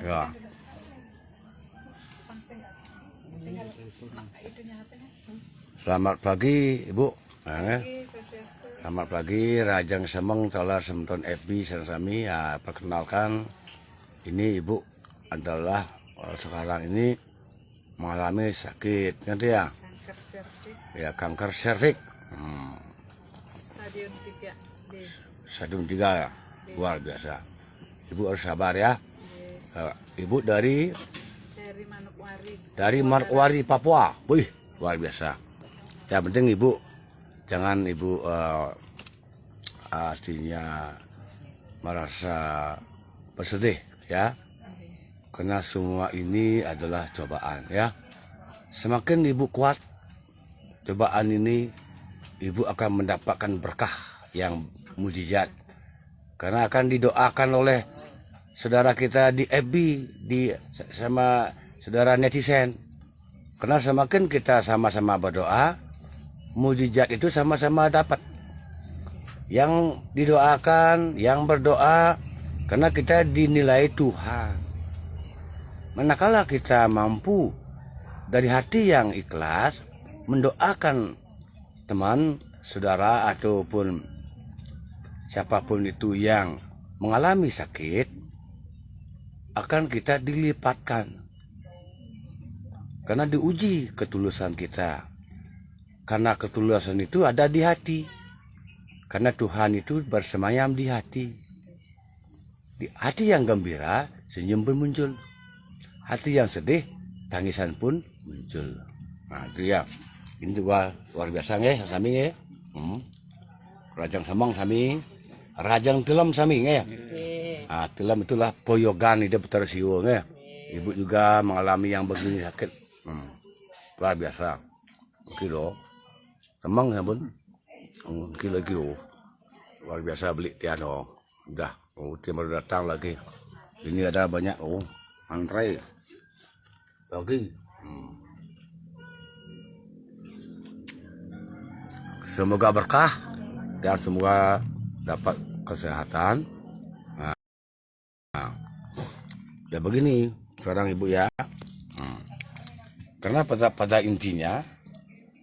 Ya. Selamat pagi Ibu. Selamat pagi Rajang Semeng Tolar Semton FB Sami. Ya, perkenalkan ini Ibu adalah sekarang ini mengalami sakit nanti ya. Kanker serviks. Ya, kanker serviks. Stadium 3D. Stadium 3 ya. Luar biasa. Ibu harus sabar ya. Ibu dari Manokwari. Dari Manokwari, Papua. Wih, luar biasa. Ya penting Ibu jangan Ibu artinya merasa bersedih ya. Karena semua ini adalah cobaan ya. Semakin Ibu kuat cobaan ini, Ibu akan mendapatkan berkah yang mujizat. Karena akan didoakan oleh saudara kita di FB, sama saudara netizen. Karena semakin kita sama-sama berdoa, mujizat itu sama-sama dapat. Yang didoakan, yang berdoa, karena kita dinilai Tuhan. Manakala kita mampu dari hati yang ikhlas mendoakan teman, saudara ataupun siapapun itu yang mengalami sakit, akan kita dilipatkan. Karena diuji ketulusan kita. Karena ketulusan itu ada di hati. Karena Tuhan itu bersemayam di hati. Di hati yang gembira, senyum pun muncul. Hati yang sedih, tangisan pun muncul. Nah itu ya. Ini juga luar biasa ya, sami ya. Rajang Semeng sami. Rajang Tilem sami ya. Nah, Tilem itulah poyogan ide putar siwo ya. Ibu juga mengalami yang begini sakit. Luar biasa. Kilo. Semeng ya bun. Kilo. Luar biasa beli tiano. Udah. Dia baru datang lagi. Ini ada banyak. Antrai. Lagi. Semoga berkah. Dan semoga dapat kesehatan. Ya begini seorang ibu ya. Karena pada intinya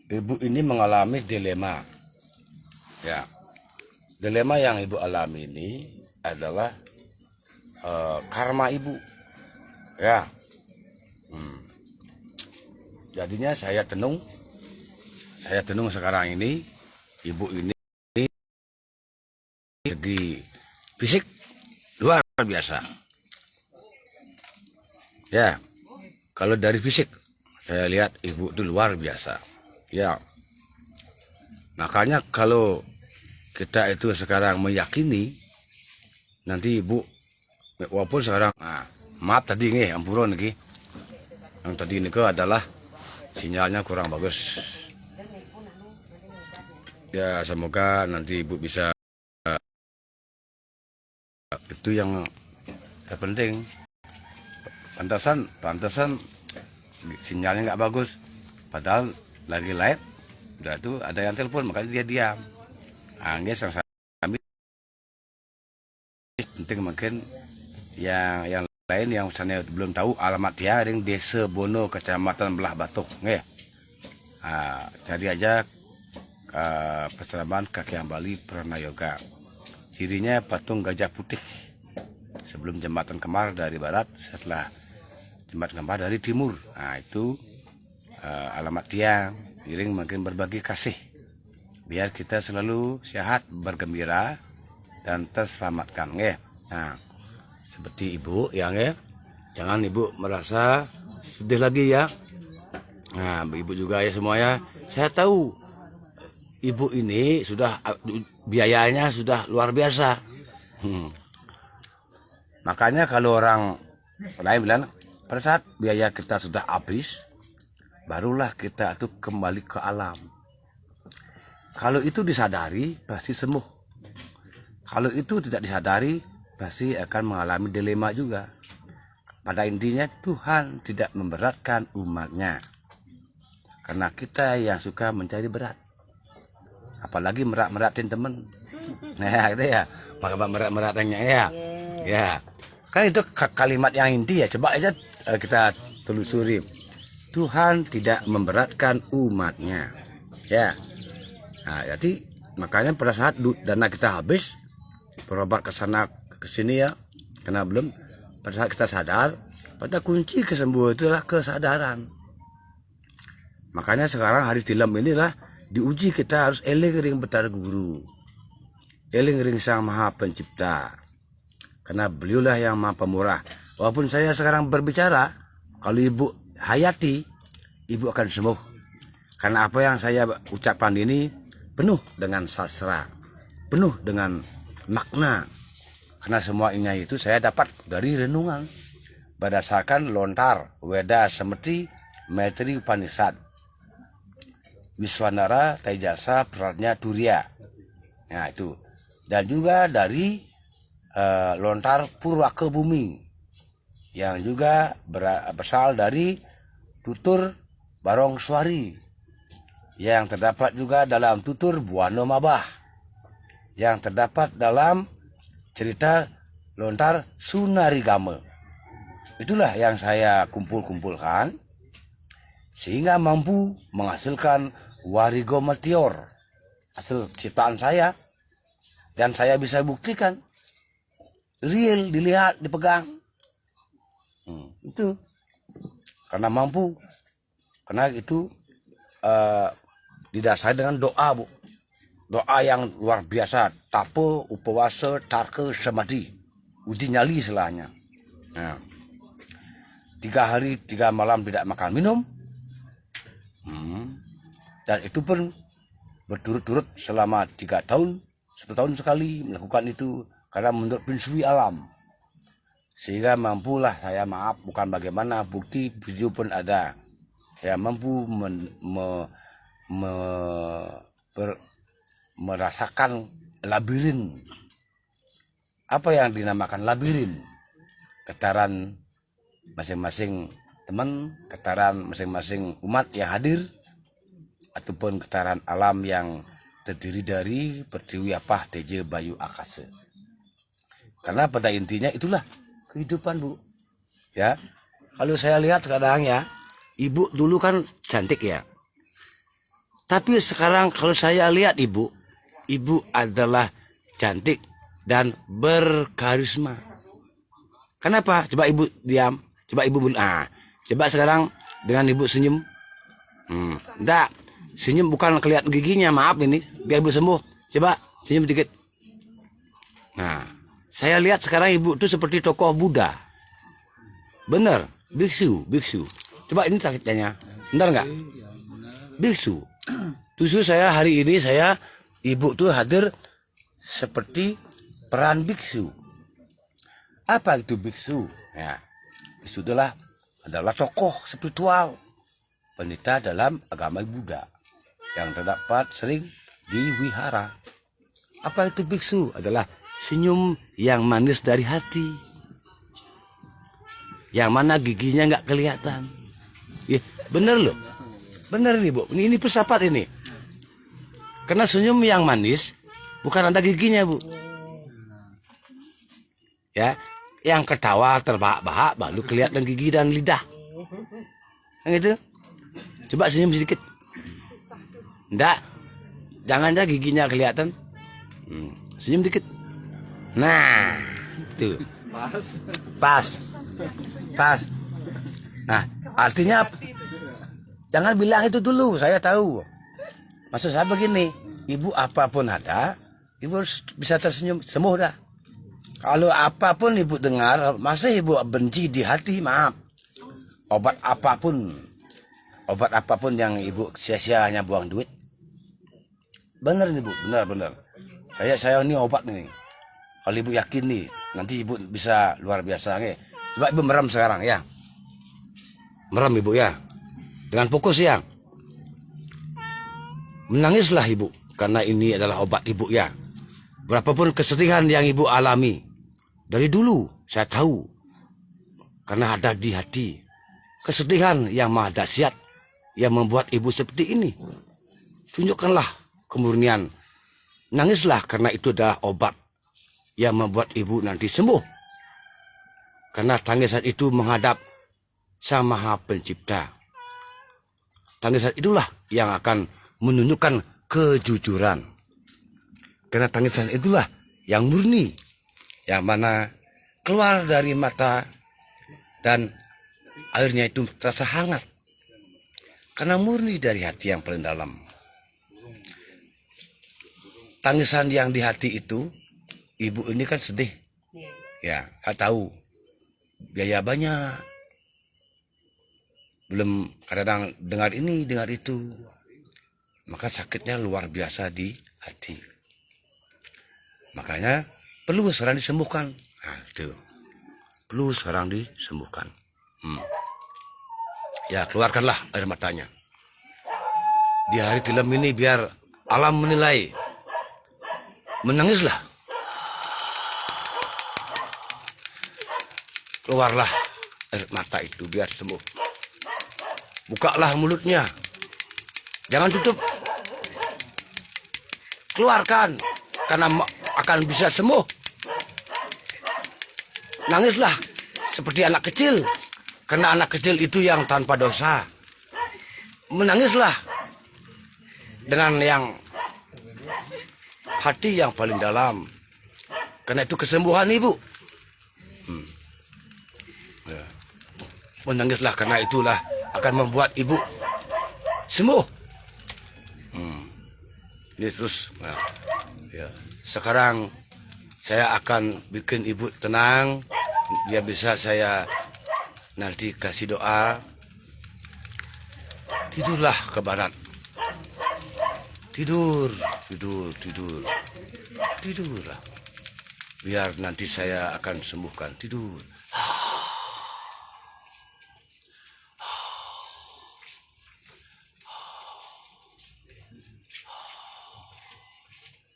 ibu ini mengalami dilema. Ya. Dilema yang ibu alami ini adalah karma ibu. Ya. Jadinya saya tenung sekarang ini ibu ini segi fisik luar biasa. Ya, kalau dari fisik saya lihat ibu itu luar biasa. Ya, makanya kalau kita itu sekarang meyakini nanti ibu, walaupun sekarang, maaf tadi nih, ampun nih, yang tadi ini adalah sinyalnya kurang bagus. Ya, semoga nanti ibu bisa, itu yang terpenting. Pantesan sinyalnya nggak bagus. Padahal lagi live, udah tuh ada yang telepon, makanya dia diam. Guys, yang kami penting mungkin yang lain yang saya belum tahu alamat dia, ring Desa Bono, Kecamatan Belah Batuk, ya. Cari aja Perseraban Kakyang Bali Pranayoga. Cirinya patung gajah putih. Sebelum jembatan Kemar dari barat, setelah jembatan Kemar dari timur. Nah itu alamat tiang. Iring makin berbagi kasih. Biar kita selalu sehat, bergembira, dan terselamatkan. Ya. Nah, seperti ibu yang ya, jangan ibu merasa sedih lagi ya. Nah, ibu juga ya semuanya. Saya tahu ibu ini sudah biayanya sudah luar biasa. Makanya kalau orang lain bilang, pada saat biaya kita sudah habis, barulah kita itu kembali ke alam. Kalau itu disadari, pasti sembuh. Kalau itu tidak disadari, pasti akan mengalami dilema juga. Pada intinya Tuhan tidak memberatkan umatnya. Karena kita yang suka mencari berat. Apalagi merat-meratin temen. Nah, itu ya. Pakai merat-meratannya ya. Ya. Kan itu kalimat yang inti ya. Coba aja kita telusuri. Tuhan tidak memberatkan umatnya. Ya. Nah, jadi makanya pada saat dana kita habis, berobat ke sana ke sini ya, karena belum, pada saat kita sadar, pada kunci kesembuhan itulah kesadaran. Makanya sekarang hari tilam inilah diuji, kita harus eling ring Betara Guru, eling ring Sang Maha Pencipta, karena beliaulah yang Maha Pemurah. Walaupun saya sekarang berbicara, kalau Ibu hayati, Ibu akan sembuh. Karena apa yang saya ucapkan ini penuh dengan sastra, penuh dengan makna. Karena semuanya itu saya dapat dari renungan berdasarkan lontar, Weda, Semeti, Maitri, Upanishad, Wiswanara, Taijasa, Pratnya, Turiya. Nah itu. Dan juga dari lontar Purwaka Bumi, yang juga berasal dari tutur Barong Swari, yang terdapat juga dalam tutur Buana Mabah, yang terdapat dalam cerita lontar Sunarigama. Itulah yang saya kumpulkan sehingga mampu menghasilkan Warigo Meteor, hasil ciptaan saya, dan saya bisa buktikan real, dilihat, dipegang. Itu karena mampu, karena itu didasari dengan doa, Bu. Doa yang luar biasa, tape, upawasa, tarke, samadhi, uji nyali selanya. Nah, 3 hari 3 malam tidak makan minum, dan itu pun berturut-turut selama 3 tahun, 1 tahun sekali melakukan itu, karena menurut prinsip alam. Sehingga mampulah saya, maaf, bukan bagaimana, bukti video pun ada. Saya mampu merasakan labirin. Apa yang dinamakan labirin? Getaran masing-masing teman, getaran masing-masing umat yang hadir, ataupun getaran alam yang terdiri dari Pertiwi, Apah, Teje, Bayu, Akase. Karena pada intinya itulah kehidupan, Bu. Ya, kalau saya lihat sekarang ya, Ibu dulu kan cantik ya. Tapi sekarang kalau saya lihat Ibu adalah cantik dan berkarisma. Kenapa? Coba Ibu diam. Coba Ibu coba sekarang dengan Ibu senyum. Enggak, senyum bukan kelihatan giginya, maaf ini, biar Ibu sembuh. Coba senyum dikit. Nah, saya lihat sekarang Ibu itu seperti tokoh Buddha. Bener, biksu. Coba ini sakitnya. Bentar enggak? Biksu. Justru saya hari ini Ibu tuh hadir seperti peran biksu. Apa itu biksu? Ya, biksu adalah tokoh spiritual, penita dalam agama Buddha yang terdapat sering di wihara. Apa itu biksu? Adalah senyum yang manis dari hati, yang mana giginya nggak kelihatan. Ya, bener loh, bener nih, Bu. Ini filsafat ini. Karena senyum yang manis bukan ada giginya, Bu. Ya, yang ketawa terbahak-bahak baru kelihatan gigi dan lidah. Yang itu. Coba senyum sedikit. Enggak, jangan aja giginya kelihatan. Senyum dikit. Nah, itu. Pas. Nah, artinya jangan bilang itu dulu, saya tahu. Maksud saya begini, Ibu apapun ada, Ibu harus bisa tersenyum, sembuh dah. Kalau apapun Ibu dengar, masih Ibu benci di hati, maaf. Obat apapun yang Ibu sia-sia hanya buang duit. Bener nih, Bu, bener. Saya ini obat nih. Kalau Ibu yakin nih, nanti Ibu bisa luar biasa nih. Coba Ibu merem sekarang ya. Merem Ibu ya. Dengan fokus ya. Menangislah Ibu, karena ini adalah obat Ibu ya. Berapapun kesedihan yang Ibu alami, dari dulu saya tahu, karena ada di hati. Kesedihan yang maha dahsyat yang membuat Ibu seperti ini. Tunjukkanlah kemurnian. Nangislah, karena itu adalah obat yang membuat Ibu nanti sembuh. Karena tangisan itu menghadap Sang Maha Pencipta. Tangisan itulah yang akan menunjukkan kejujuran. Karena tangisan itulah yang murni, yang mana keluar dari mata dan airnya itu terasa hangat. Karena murni dari hati yang paling dalam. Tangisan yang di hati itu, ibu ini kan sedih. Ya, saya tahu. Biaya banyak. Belum kadang dengar ini, dengar itu. Maka sakitnya luar biasa di hati. Makanya perlu sekarang disembuhkan. Nah, itu. Perlu sekarang disembuhkan. Ya, keluarkanlah air matanya. Di hari tilam ini biar alam menilai. Menangislah. Keluarlah air mata itu biar sembuh. Bukalah mulutnya. Jangan tutup. Keluarkan. Karena akan bisa sembuh. Nangislah seperti anak kecil. Karena anak kecil itu yang tanpa dosa. Menangislah dengan yang hati yang paling dalam. Karena itu kesembuhan ibu. Ya. Menangislah karena itulah akan membuat ibu sembuh. Ini terus. Ya. Sekarang saya akan bikin ibu tenang. Dia bisa saya nanti kasih doa. Tidurlah ke barat. Tidur. Tidurlah. Biar nanti saya akan sembuhkan. Tidur.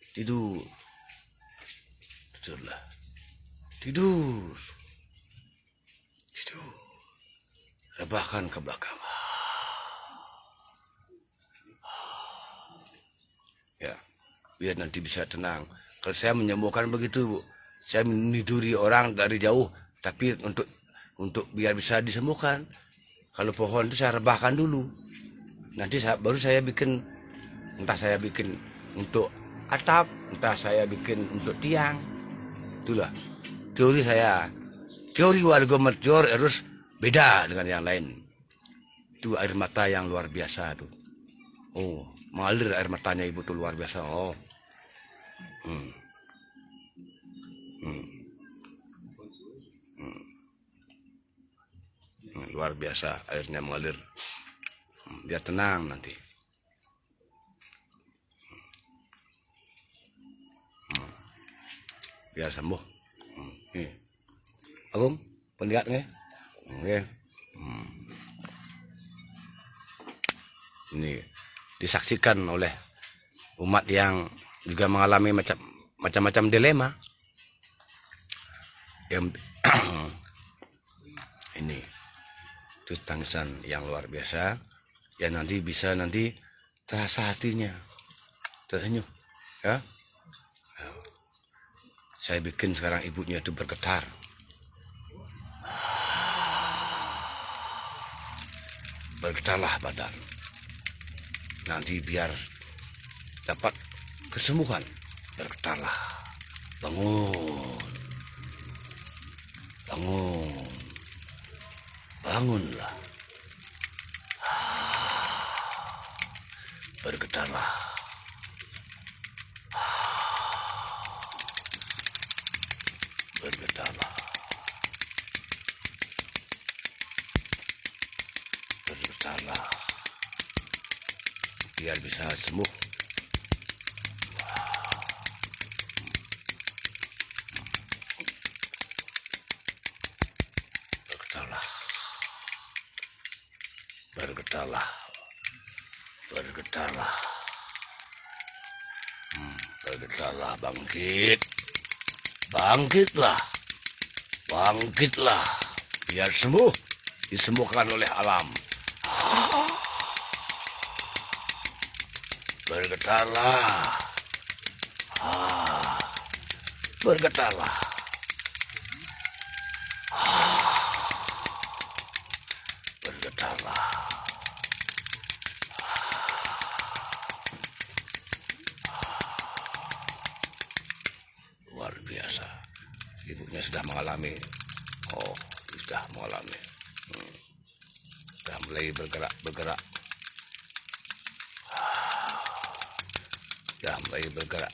Tidur. Tidurlah. Tidur. Rebahkan ke belakang. Ya, biar nanti bisa tenang. Kalau saya menyembuhkan begitu, Bu. Saya meniduri orang dari jauh, tapi untuk biar bisa disembuhkan. Kalau pohon itu saya rebahkan dulu. Nanti baru saya bikin, entah saya bikin untuk atap, entah saya bikin untuk tiang. Itulah teori saya. Teori warga Mertior harus beda dengan yang lain. Itu air mata yang luar biasa tuh. Oh, mengalir air matanya ibu tuh luar biasa. Oh. Luar biasa airnya mengalir. Biar tenang nanti. Biar sembuh. Nih. Agung, penlihat nggak? Oke. Ini disaksikan oleh umat yang juga mengalami macam-macam dilema. Yang ini itu tangisan yang luar biasa. Ya nanti bisa terasa hatinya tersenyum, ya. Saya bikin sekarang ibunya itu bergetar. Bergetarlah badan. Nanti biar dapat kesembuhan. Bergetarlah. Bangun. Bangunlah. Bergetarlah. Bergetarlah. Bergetarlah. Biar bisa sembuh. Bergetarlah. Bergetarlah. Bergetarlah. Bergetarlah, bangkit. Bangkitlah. Bangkitlah. Biar sembuh. Disembuhkan oleh alam. Bergetarlah. Bergetarlah. Entahlah. Luar biasa. Ibunya sudah mengalami. Oh, sudah mengalami. Sudah mulai bergerak. Sudah mulai bergerak.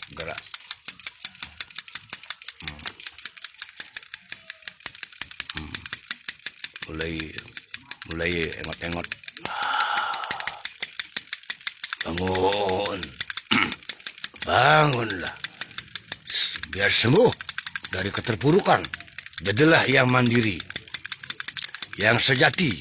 Mulai engot-engot. Bangun. Bangunlah. Biar sembuh dari keterpurukan. Jadilah yang mandiri, yang sejati.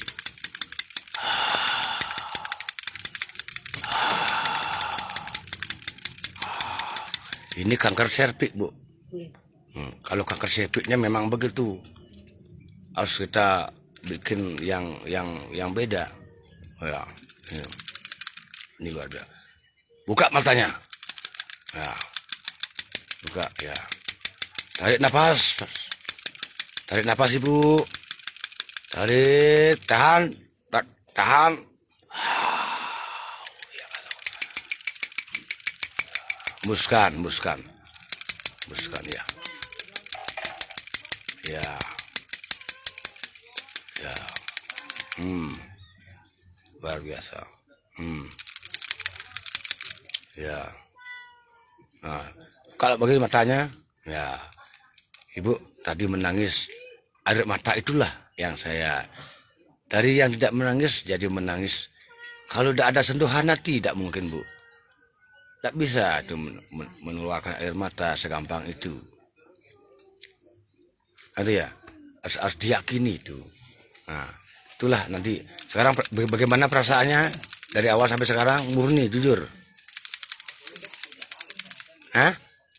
Ini kanker serviks, Bu. Kalau kanker serviksnya memang begitu. Harus kita bikin yang beda. Ya, ini luar biasa. Buka matanya. Ya. Buka ya. Tarik nafas. Tarik nafas, Ibu. Tarik, tahan. Muskan ya. Ya. Ya. Luar biasa. Ya. Nah, kalau bagi matanya, ya, Ibu tadi menangis, air mata itulah yang saya, dari yang tidak menangis jadi menangis. Kalau tidak ada sentuhan hati, tidak mungkin, Bu. Tidak bisa itu mengeluarkan air mata segampang itu. Nanti ya, harus diyakini itu. Nah, itulah nanti. Sekarang bagaimana perasaannya dari awal sampai sekarang, murni, jujur? Hah?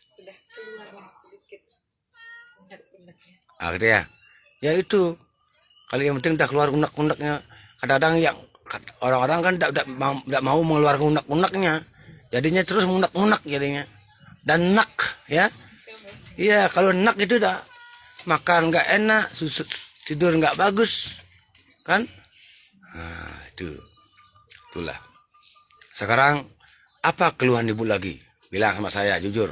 Sudah keluar sedikit unek-uneknya. Gitu ya. Ya itu. Kali yang penting udah keluar unek-uneknya. Kadang-kadang yang orang-orang kan tidak mau mengeluarkan unek-uneknya. Jadinya terus unek-unek jadinya. Dan enak ya. Iya, kalau enak itu udah makan nggak enak, tidur nggak bagus. Kan? Nah, itulah. Sekarang apa keluhan Ibu lagi? Bilang sama saya jujur.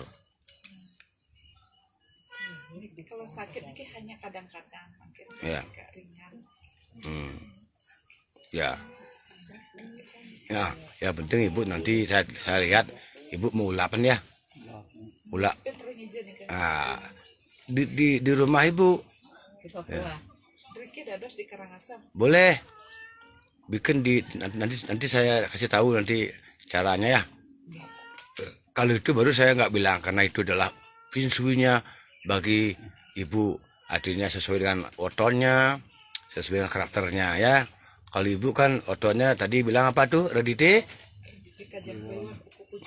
Kalau sakit ini hanya kadang-kadang, mungkin Ya. agak ringan. Ya. Ya penting Ibu nanti saya lihat Ibu mau ulapan ya. Ulap. Ring hijau nih kan. Nah, di rumah Ibu. Ya. Riki dados di Karangasem. Boleh. Bikin nanti saya kasih tahu nanti caranya ya. Kalau itu baru saya nggak bilang karena itu adalah pinsuinya bagi Ibu. Artinya sesuai dengan otonnya, sesuai dengan karakternya ya. Kalau Ibu kan otonnya tadi bilang apa tuh? Redite?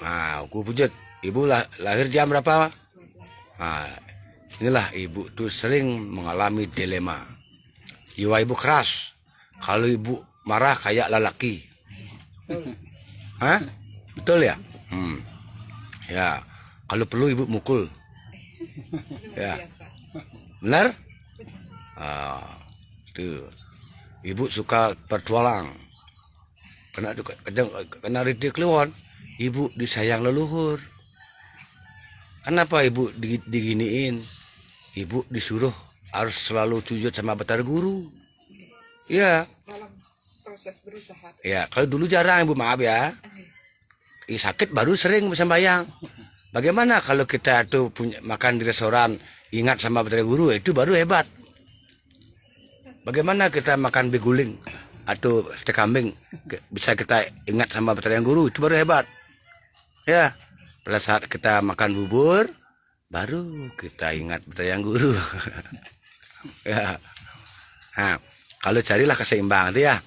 Nah, Uku Pujut. Ibu lahir jam berapa? 12. Nah, inilah Ibu tuh sering mengalami dilema. Jiwa Ibu keras. Kalau Ibu marah kayak lelaki. Hah? Betul ya? Ya, kalau perlu Ibu mukul. Ya, benar? Tuh. Ibu suka bertualang. Kena ridik keluar. Ibu disayang leluhur. Kenapa Ibu diginiin? Ibu disuruh harus selalu sujud sama Batara Guru. Iya. Dalam proses berusaha. Ya, kalau dulu jarang Ibu, maaf ya. Sakit baru sering sembahyang. Bagaimana kalau kita tuh punya makan di restoran, ingat sama Batara Guru, itu baru hebat. Bagaimana kita makan beguling atau sate kambing, bisa kita ingat sama Batara Guru, itu baru hebat. Ya, pada saat kita makan bubur, baru kita ingat Batara Guru. Ya. Nah, kalau carilah keseimbangan itu ya.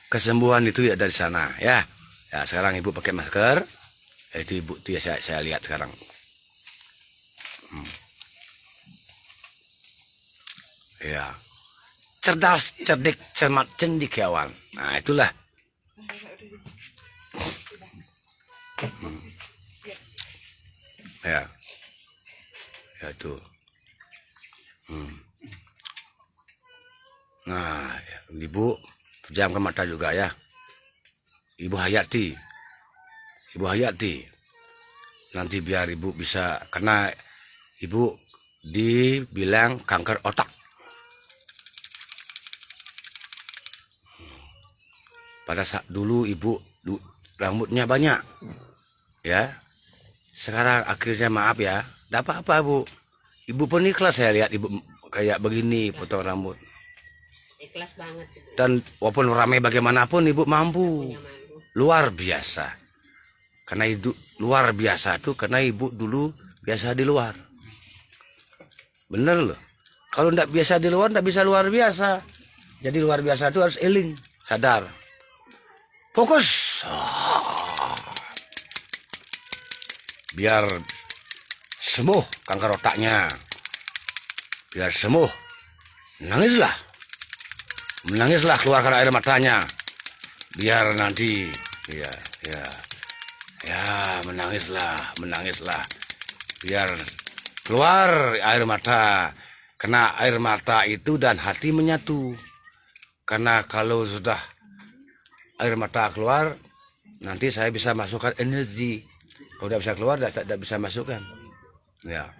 Kesembuhan itu ya dari sana ya. Ya, sekarang Ibu pakai masker. Itu Ibu tuh ya saya lihat sekarang. Ya. Cerdas, cerdik, cermat, cendekiawan. Nah, itulah. Ya. Ya itu. Nah, ya, Ibu Pejamkan mata juga ya. Ibu Hayati. Ibu Hayati. Nanti biar ibu bisa, karena ibu dibilang kanker otak. Pada saat dulu ibu rambutnya banyak. Ya. Sekarang akhirnya maaf ya. Tidak apa-apa bu. Ibu pun ikhlas saya lihat ibu kayak begini potong rambut. Ikhlas banget. Ibu. Dan walaupun ramai bagaimanapun ibu mampu. Punya malu. Luar biasa. Karena itu luar biasa tuh karena ibu dulu biasa di luar. Bener loh. Kalau tidak biasa di luar tidak bisa luar biasa. Jadi luar biasa itu harus eling, sadar. Fokus. Biar sembuh kanker otaknya. Biar sembuh. Menangislah. Menangislah, keluarkan air matanya. Biar nanti ya menangislah. Biar keluar air mata. Karena air mata itu dan hati menyatu. Karena kalau sudah air mata keluar, nanti saya bisa masukkan energi. Kalau tidak bisa keluar, tidak bisa masukkan. Ya.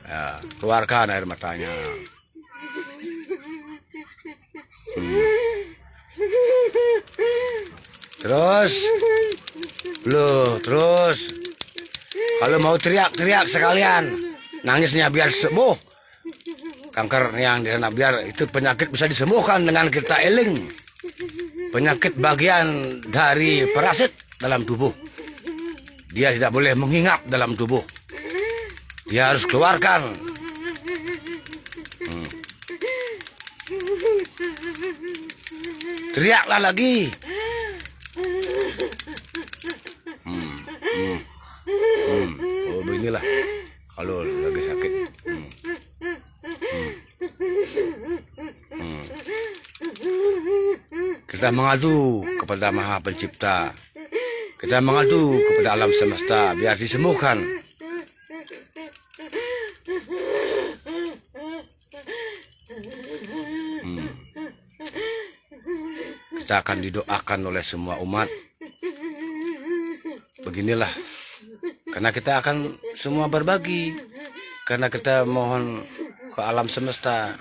Ya, keluarkan air matanya. Terus. Kalau mau teriak sekalian. Nangisnya biar sembuh. Kanker yang di sana biar itu penyakit bisa disembuhkan dengan kita eling. Penyakit bagian dari parasit dalam tubuh. Dia tidak boleh menginap dalam tubuh. Dia harus keluarkan. Teriaklah lagi. Oh beginilah kalau lagi sakit. Kita mengadu kepada Maha Pencipta. Kita mengadu kepada alam semesta biar disembuhkan. Kita akan didoakan oleh semua umat. Beginilah. Karena kita akan semua berbagi. Karena kita mohon ke alam semesta.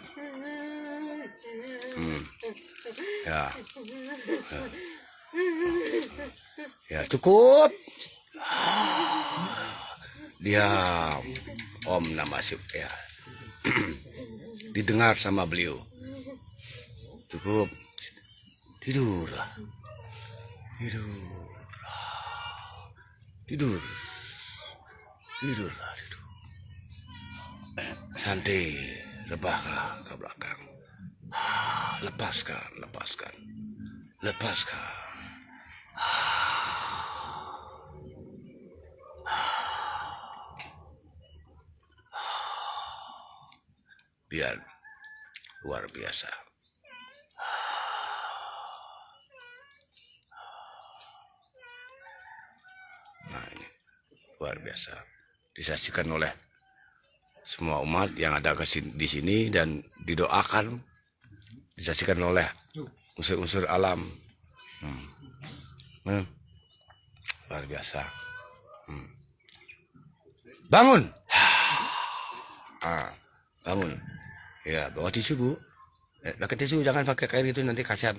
Ya cukup. Diam. Om Namah Shivaya. Didengar sama beliau. Cukup. Tidurlah. Tidurlah. Santai. Rebahlah ke belakang. Lepaskan. Biar luar biasa. Nah ini luar biasa. Disaksikan oleh semua umat yang ada di sini dan didoakan. Disaksikan oleh unsur-unsur alam. Luar biasa. Bangun. Bangun. Ya, bawa tisu bu. Pakai tisu, jangan pakai kain itu nanti kasihan.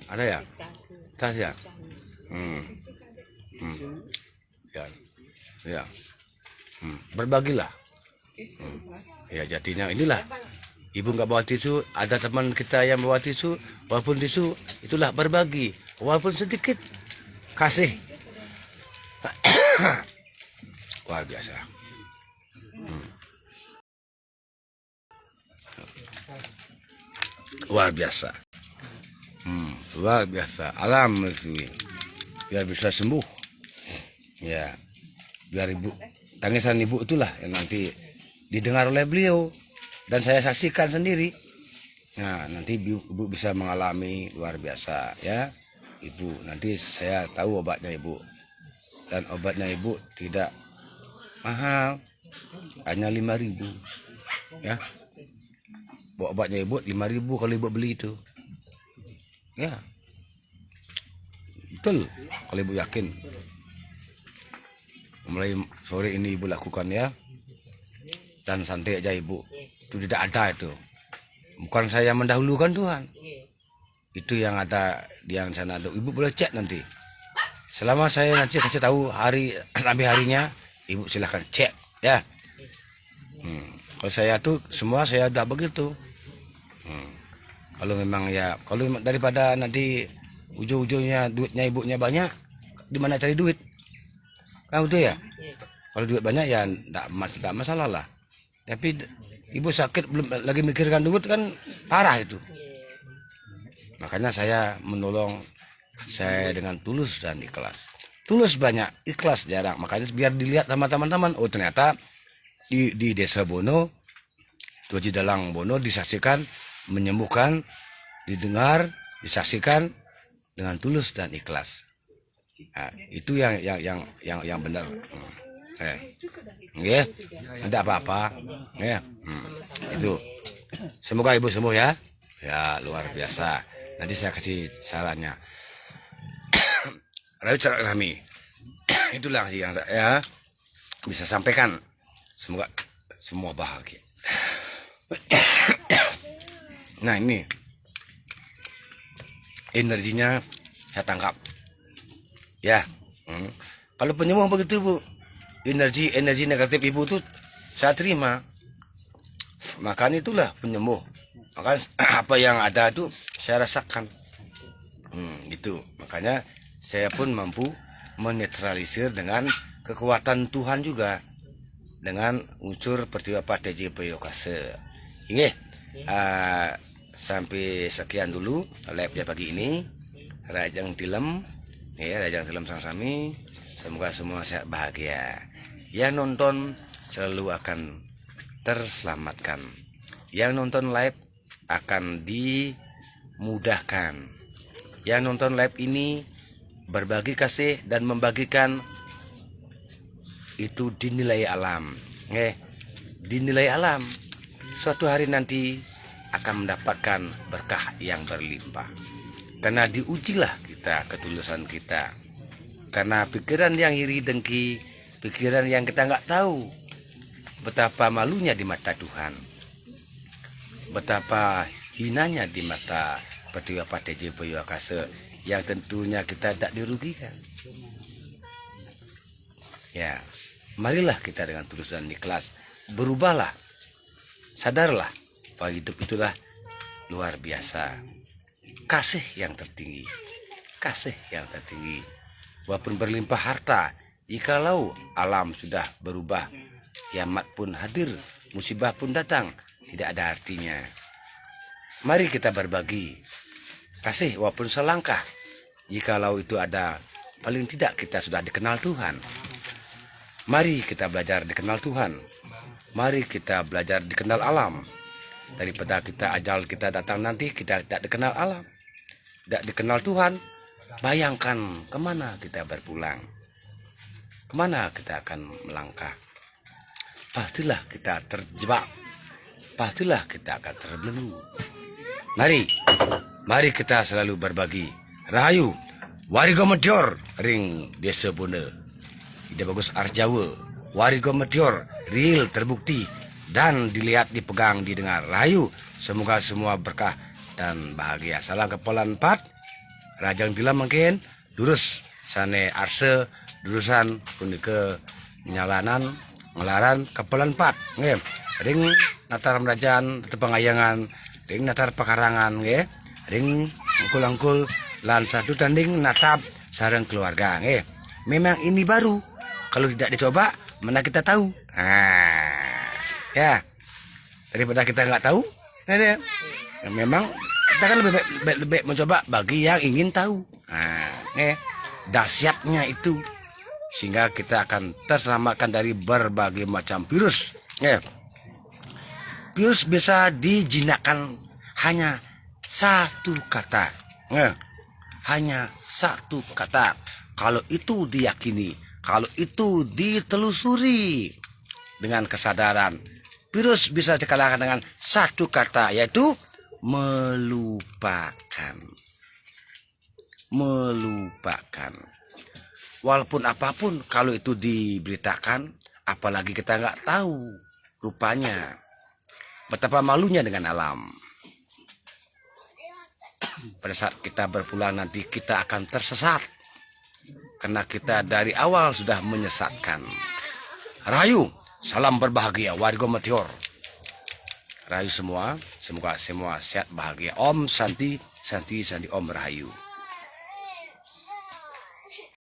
Ada ya? Tas ya. Ya. Berbagilah. Ya jadinya inilah. Ibu nggak bawa tisu, ada teman kita yang bawa tisu, walaupun tisu itulah berbagi, walaupun sedikit kasih. Luar biasa. Luar biasa. Luar biasa. Alam itu biar bisa sembuh. Ya, biar ibu tangisan ibu itulah yang nanti didengar oleh beliau. Dan saya saksikan sendiri. Nah, nanti ibu bisa mengalami luar biasa ya. Ibu, nanti saya tahu obatnya ibu. dan obatnya ibu tidak mahal, hanya 5.000 ya. Obatnya ibu 5.000 kalau ibu beli itu ya, betul kalau ibu yakin. Mulai sore ini ibu lakukan ya, dan santai aja ibu, itu tidak ada itu, bukan saya mendahulukan Tuhan, itu yang ada di yang sana. Ibu boleh cek nanti. Selama saya nanti kasih tahu hari sampai harinya, ibu silahkan cek ya. Kalau saya tuh semua saya udah begitu. Kalau memang ya, kalau daripada nanti ujung-ujungnya duitnya ibunya banyak, di mana cari duit? Kan betul ya? Kalau duit banyak ya enggak masalah lah. Tapi ibu sakit belum lagi mikirkan duit kan parah itu. Makanya saya menolong saya dengan tulus dan ikhlas. Tulus banyak, ikhlas jarang. Makanya biar dilihat sama teman-teman, oh ternyata di Desa Bono, Haji Dalang Bono disaksikan menyembuhkan, didengar, disaksikan dengan tulus dan ikhlas. Nah, itu yang benar. Nggih, tidak apa-apa. Ya. Itu. Semoga ibu sembuh ya. Ya, luar biasa. Nanti saya kasih sarannya. Rayu Cerak Kami. Itulah yang saya bisa sampaikan. Semoga semua bahagia. Nah, ini energinya saya tangkap. Ya. Kalau penyembuh begitu, Bu. Energi negatif ibu tuh saya terima. Makanya itulah penyembuh. Maka apa yang ada tuh saya rasakan. Gitu. Makanya saya pun mampu menetralisir dengan kekuatan Tuhan juga, dengan unsur Pertiwa Pateji Peyokase. Inge, sampai sekian dulu live pagi ini. Rajang Tilem, ya Rajang Tilem Sang-Sami. Semoga semua sehat bahagia. Yang nonton selalu akan terselamatkan. Yang nonton live akan dimudahkan. Yang nonton live ini berbagi kasih dan membagikan itu dinilai alam. Dinilai alam. Suatu hari nanti akan mendapatkan berkah yang berlimpah. Karena diujilah kita ketulusan kita. Karena pikiran yang iri dengki, pikiran yang kita nggak tahu betapa malunya di mata Tuhan, betapa hinanya di mata Pertiwa Pateji Peyokase, yang tentunya kita tidak dirugikan. Ya, marilah kita dengan tulus dan ikhlas berubahlah, sadarlah bahwa hidup itulah luar biasa. Kasih yang tertinggi, kasih yang tertinggi. Walaupun berlimpah harta, jikalau alam sudah berubah, kiamat pun hadir, musibah pun datang, tidak ada artinya. Mari kita berbagi kasih walaupun selangkah. Jikalau itu ada, paling tidak kita sudah dikenal Tuhan. Mari kita belajar dikenal Tuhan. Mari kita belajar dikenal alam. Daripada kita ajal kita datang nanti kita tidak dikenal alam, tidak dikenal Tuhan. Bayangkan kemana kita berpulang, kemana kita akan melangkah. Pastilah kita terjebak, pastilah kita akan terbelenggu. Mari kita selalu berbagi. Rahayu, Warigo Meteor, ring Desa Bono. Ide bagus Arjawa, Warigo Meteor, real terbukti dan dilihat, dipegang, didengar. Rahayu, semoga semua berkah dan bahagia. Salam Kepolan 4. Rajang Tila mungkin durus sane arse durusan punika nyalanan ngelaran Kepolan 4 nggih. Ring natar Rajan tepangayangan, ring natar pekarangan nggih. Ring angkul-angkul lan satu tanding natap sareng keluarga nggih. Memang ini baru. Kalau tidak dicoba mana kita tahu. Ya. Daripada kita nggak tahu, ya, memang kita kan lebih mencoba bagi yang ingin tahu. Dahsyatnya itu sehingga kita akan terselamatkan dari berbagai macam virus. Virus bisa dijinakkan hanya satu kata. Hanya satu kata. Kalau itu diyakini, Kalau itu ditelusuri dengan kesadaran, virus bisa dikalahkan dengan satu kata, yaitu melupakan. Melupakan. Walaupun apapun, kalau itu diberitakan, apalagi kita nggak tahu rupanya. Betapa malunya dengan alam. Pada saat kita berpulang nanti kita akan tersesat. Karena kita dari awal sudah menyesatkan. Rahayu, salam berbahagia, warga Meteor. Rahayu semua, semoga semua sehat bahagia. Om Santi, Santi, Santi, Om Rahayu.